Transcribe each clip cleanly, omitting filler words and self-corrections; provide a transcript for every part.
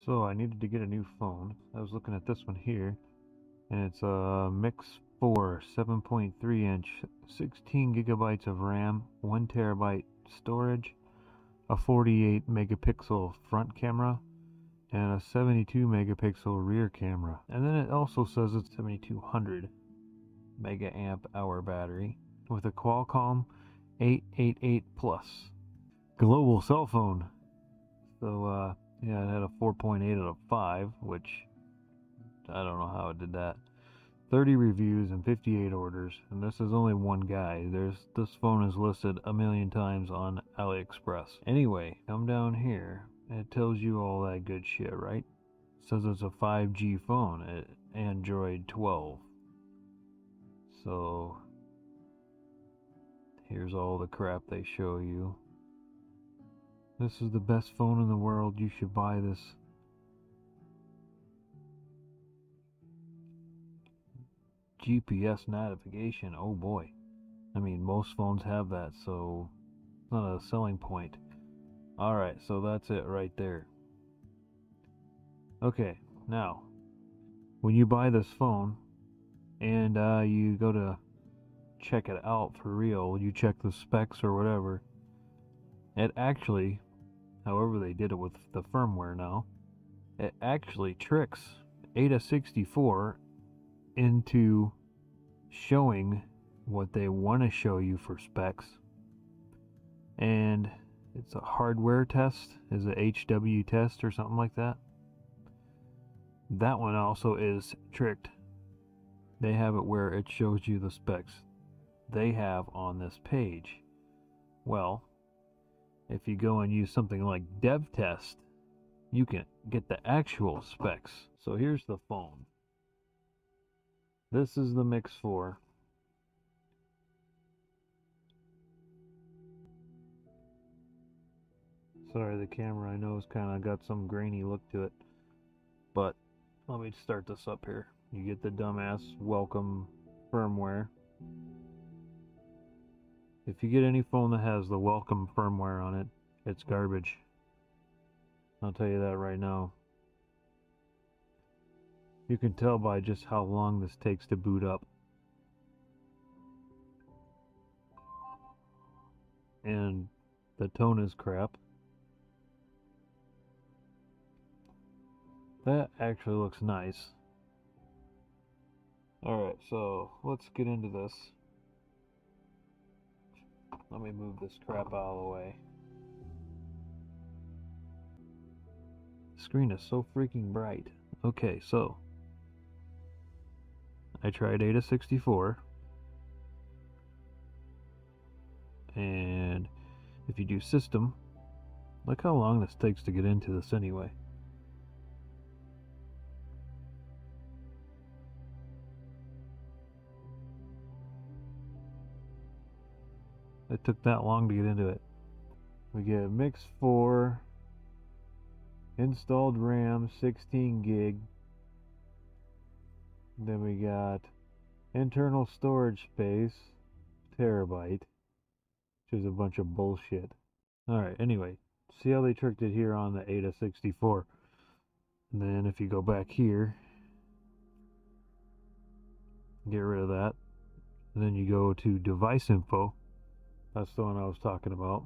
So I needed to get a new phone. I was looking at this one here, and it's a Mix 4 7.3 inch, 16 gigabytes of RAM, 1 terabyte storage, a 48 megapixel front camera, and a 72 megapixel rear camera. And then it also says it's 7200 mega amp hour battery with a Qualcomm 888 Plus global cell phone. So yeah, it had a 4.8 out of 5, which I don't know how it did that. 30 reviews and 58 orders, and this is only one guy. This phone is listed a million times on AliExpress. Anyway, come down here, and it tells you all that good shit, right? It says it's a 5G phone, Android 12. So here's all the crap they show you. This is the best phone in the world. You should buy this. GPS navigation. Oh boy. I mean, most phones have that, so it's not a selling point. Alright, so that's it right there. Okay, now, when you buy this phone and you go to check it out for real, you check the specs or whatever, it actually, however they did it with the firmware now, it actually tricks Ada64 into showing what they want to show you for specs. And it's a hardware test, is a HW test or something like that. That one also is tricked. They have it where it shows you the specs they have on this page. Well, if you go and use something like dev test, you can get the actual specs. So here's the phone. This is the Mix 4. Sorry, the camera I know has kind of got some grainy look to it, but let me start this up here. You get the dumbass welcome firmware. If you get any phone that has the welcome firmware on it, it's garbage. I'll tell you that right now. You can tell by just how long this takes to boot up. And the tone is crap. That actually looks nice. Alright, so let's get into this. Let me move this crap out of the way. The screen is so freaking bright. Okay, so I tried Ada64, and if you do system, look how long this takes to get into this anyway. It took that long to get into it. We get Mix 4, installed RAM 16 gig. Then we got internal storage space, terabyte, which is a bunch of bullshit. Alright, anyway, see how they tricked it here on the Ada64. And then if you go back here, get rid of that. And then you go to device info. That's the one I was talking about.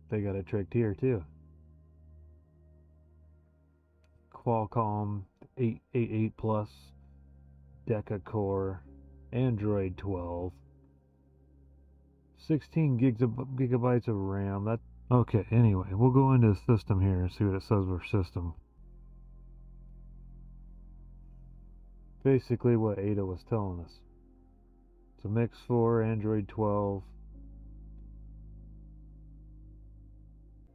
They got it tricked here too. Qualcomm 888 Plus, Deca Core, Android 12, 16 gigabytes of RAM. Okay, anyway, we'll go into the system here and see what it says for system. Basically what Ada was telling us. It's a Mix 4, Android 12.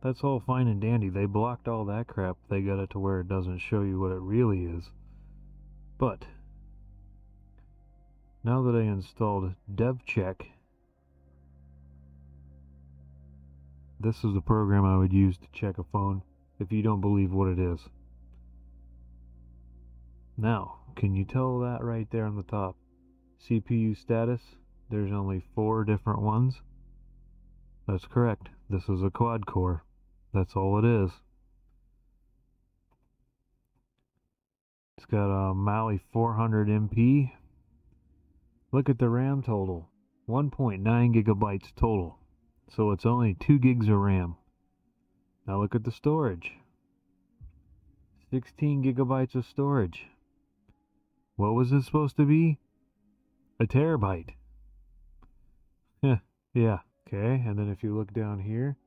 That's all fine and dandy. They blocked all that crap. They got it to where it doesn't show you what it really is. But now that I installed DevCheck, this is the program I would use to check a phone if you don't believe what it is. Now, can you tell that right there on the top? CPU status, there's only 4 different ones. That's correct. This is a quad core. That's all it is. It's got a Mali 400 MP. Look at the RAM total. 1.9 gigabytes total. So it's only 2 gigs of RAM. Now look at the storage. 16 gigabytes of storage. What was it supposed to be? A terabyte. Yeah. Okay, and then if you look down here,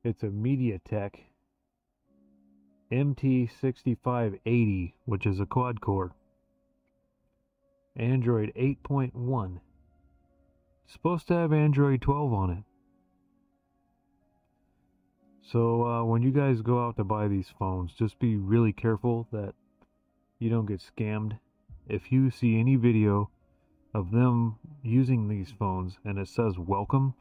it's a MediaTek MT6580, which is a quad core. Android 8.1. Supposed to have Android 12 on it. So when you guys go out to buy these phones, just be really careful that you don't get scammed. If you see any video of them using these phones and it says welcome,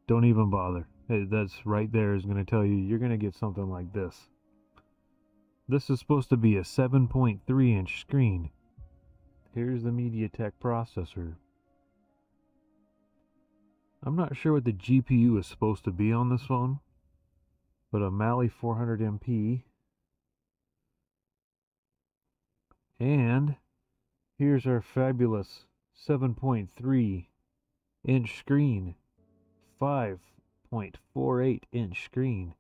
don't even bother. That's right there is going to tell you you're going to get something like this. This is supposed to be a 7.3 inch screen. Here's the MediaTek processor. I'm not sure what the GPU is supposed to be on this phone, but a Mali 400 MP. And here's our fabulous 7.3 inch screen. 5.48 inch screen.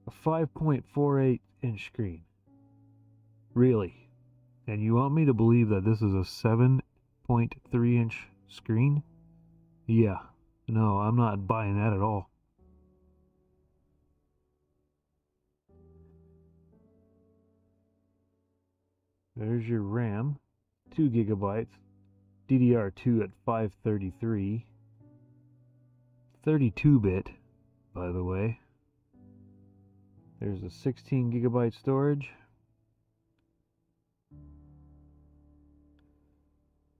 A 5.48 inch screen. Really? And you want me to believe that this is a 7.3 inch screen? Yeah. No, I'm not buying that at all. There's your RAM. 2 gigabytes. DDR2 at 533. 32-bit, by the way. There's a 16 gigabyte storage.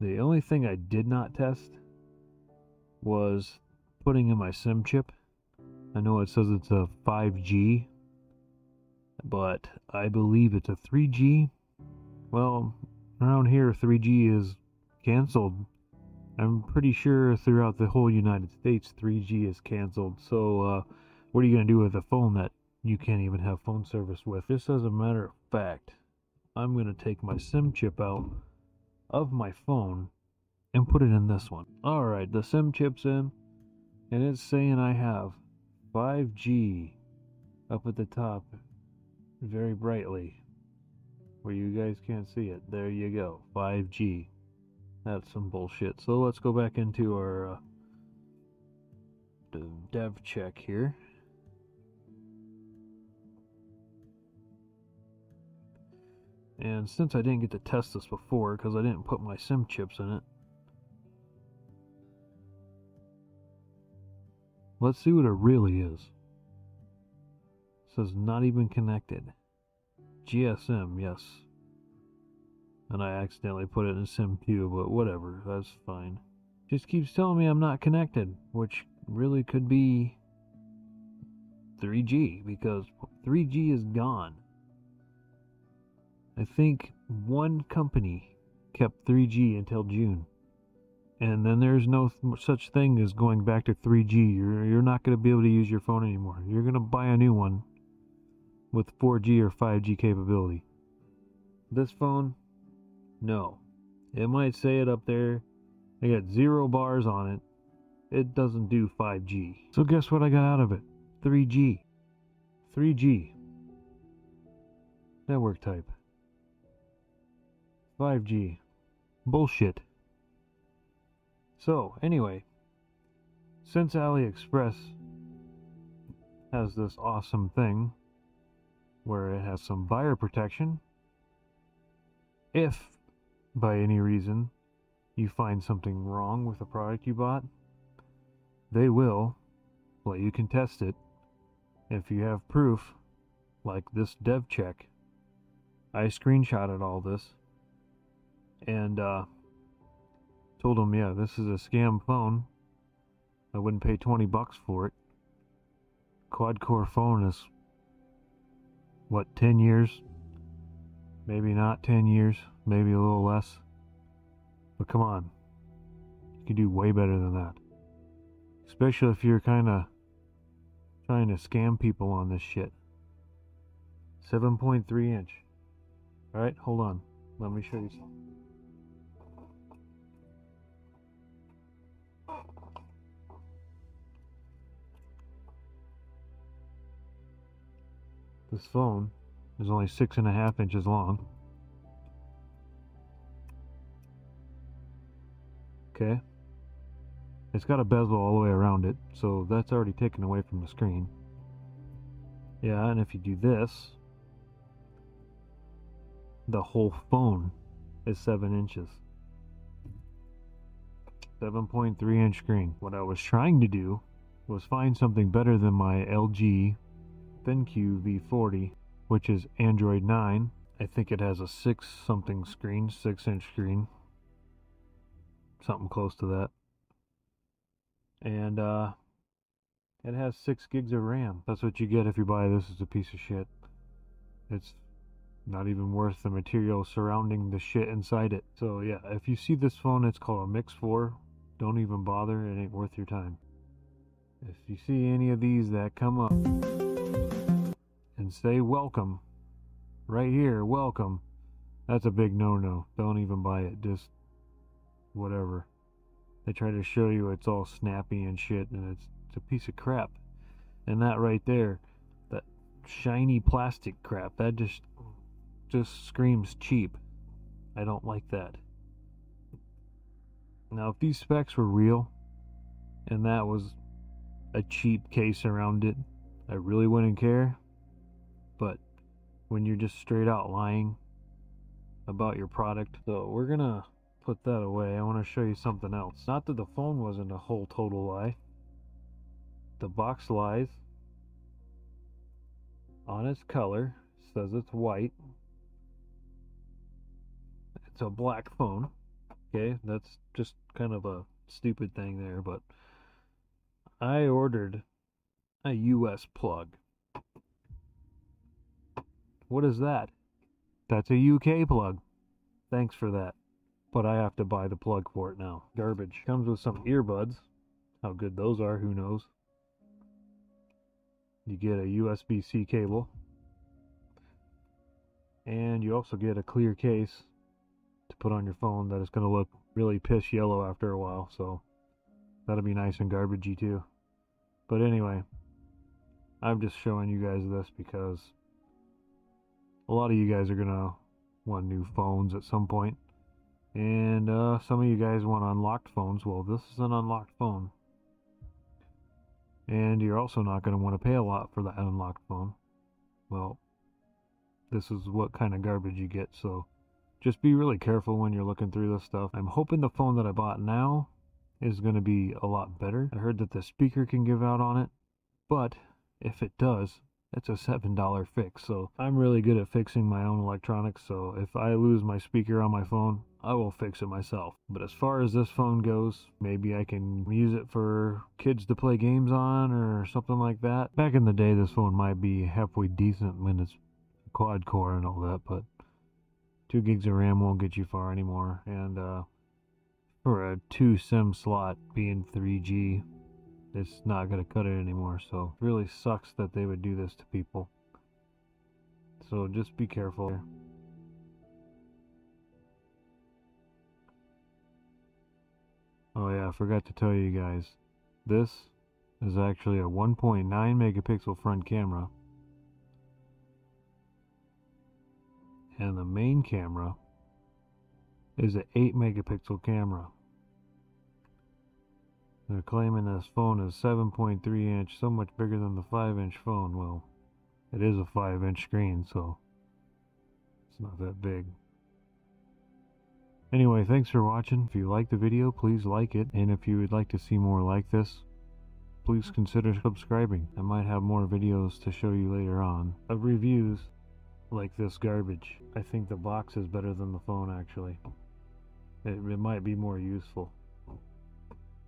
The only thing I did not test was putting in my SIM chip. I know it says it's a 5G, but I believe it's a 3G. Well, around here 3G is canceled. I'm pretty sure throughout the whole United States 3G is canceled. So what are you going to do with a phone that you can't even have phone service with? Just as a matter of fact, I'm going to take my SIM chip out of my phone and put it in this one. Alright, the SIM chip's in, and it's saying I have 5G up at the top very brightly where you guys can't see it. There you go, 5G. That's some bullshit. So let's go back into our dev check here. And since I didn't get to test this before because I didn't put my SIM chips in it, let's see what it really is. It says not even connected. GSM, yes. And I accidentally put it in SIM 2, but whatever, that's fine. Just keeps telling me I'm not connected, which really could be 3G, because 3G is gone. I think one company kept 3G until June. And then there's no such thing as going back to 3G. You're not going to be able to use your phone anymore. You're going to buy a new one with 4G or 5G capability. This phone, no. It might say it up there. I got 0 bars on it. It doesn't do 5G. So guess what I got out of it? 3G. 3G. Network type. 5G. Bullshit. So, anyway, since AliExpress has this awesome thing where it has some buyer protection, if by any reason you find something wrong with the product you bought, they will let you can test it. If you have proof, like this dev check, I screenshotted all this and told them, yeah, this is a scam phone. I wouldn't pay 20 bucks for it. Quad core phone is, what, 10 years? Maybe not 10 years, maybe a little less. But come on, you can do way better than that. Especially if you're kind of Trying to scam people on this shit. 7.3 inch. Alright, hold on. Let me show you something. This phone is only 6.5 inches long. Okay. It's got a bezel all the way around it, so that's already taken away from the screen. Yeah, and if you do this, the whole phone is 7 inches. 7.3 inch screen. What I was trying to do was find something better than my LG ThinQ V40, which is Android 9. I think it has a 6-something screen, 6-inch screen. Something close to that. And it has 6 gigs of RAM. That's what you get if you buy this as a piece of shit. It's not even worth the material surrounding the shit inside it. So yeah, if you see this phone, it's called a Mix 4. Don't even bother, it ain't worth your time. If you see any of these that come up and say welcome, right here, welcome, that's a big no-no. Don't even buy it, just whatever. They try to show you it's all snappy and shit, and it's a piece of crap. And that right there, that shiny plastic crap, that just screams cheap. I don't like that. Now, if these specs were real, and that was a cheap case around it, I really wouldn't care. But when you're just straight out lying about your product, so we're gonna put that away. I want to show you something else. Not that the phone wasn't a whole total lie. The box lies on its color. It says it's white. It's a black phone. Okay, that's just kind of a stupid thing there, but I ordered a US plug. What is that? That's a UK plug. Thanks for that. But I have to buy the plug for it now. Garbage. Comes with some earbuds. How good those are, who knows. You get a USB-C cable. And you also get a clear case to put on your phone that is going to look really piss yellow after a while, so that'll be nice and garbagey too. But anyway, I'm just showing you guys this because a lot of you guys are going to want new phones at some point. And some of you guys want unlocked phones. Well, this is an unlocked phone. And you're also not going to want to pay a lot for that unlocked phone. Well, this is what kind of garbage you get, so just be really careful when you're looking through this stuff. I'm hoping the phone that I bought now is going to be a lot better. I heard that the speaker can give out on it, but if it does, it's a $7 fix. So I'm really good at fixing my own electronics, so if I lose my speaker on my phone, I will fix it myself. But as far as this phone goes, maybe I can use it for kids to play games on or something like that. Back in the day, this phone might be halfway decent when it's quad core and all that, but 2 gigs of RAM won't get you far anymore. And for a 2 SIM slot being 3G, it's not going to cut it anymore. So it really sucks that they would do this to people. So just be careful. Oh yeah, I forgot to tell you guys, this is actually a 1.9 megapixel front camera, and the main camera is an 8 megapixel camera. They're claiming this phone is 7.3 inch, so much bigger than the 5-inch phone. Well, it is a 5-inch screen, so it's not that big. Anyway, thanks for watching. If you liked the video, please like it. And if you would like to see more like this, please consider subscribing. I might have more videos to show you later on of reviews like this garbage. I think the box is better than the phone, actually. It might be more useful.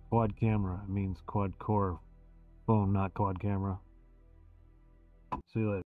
Quad camera means quad core phone, not quad camera. See you later.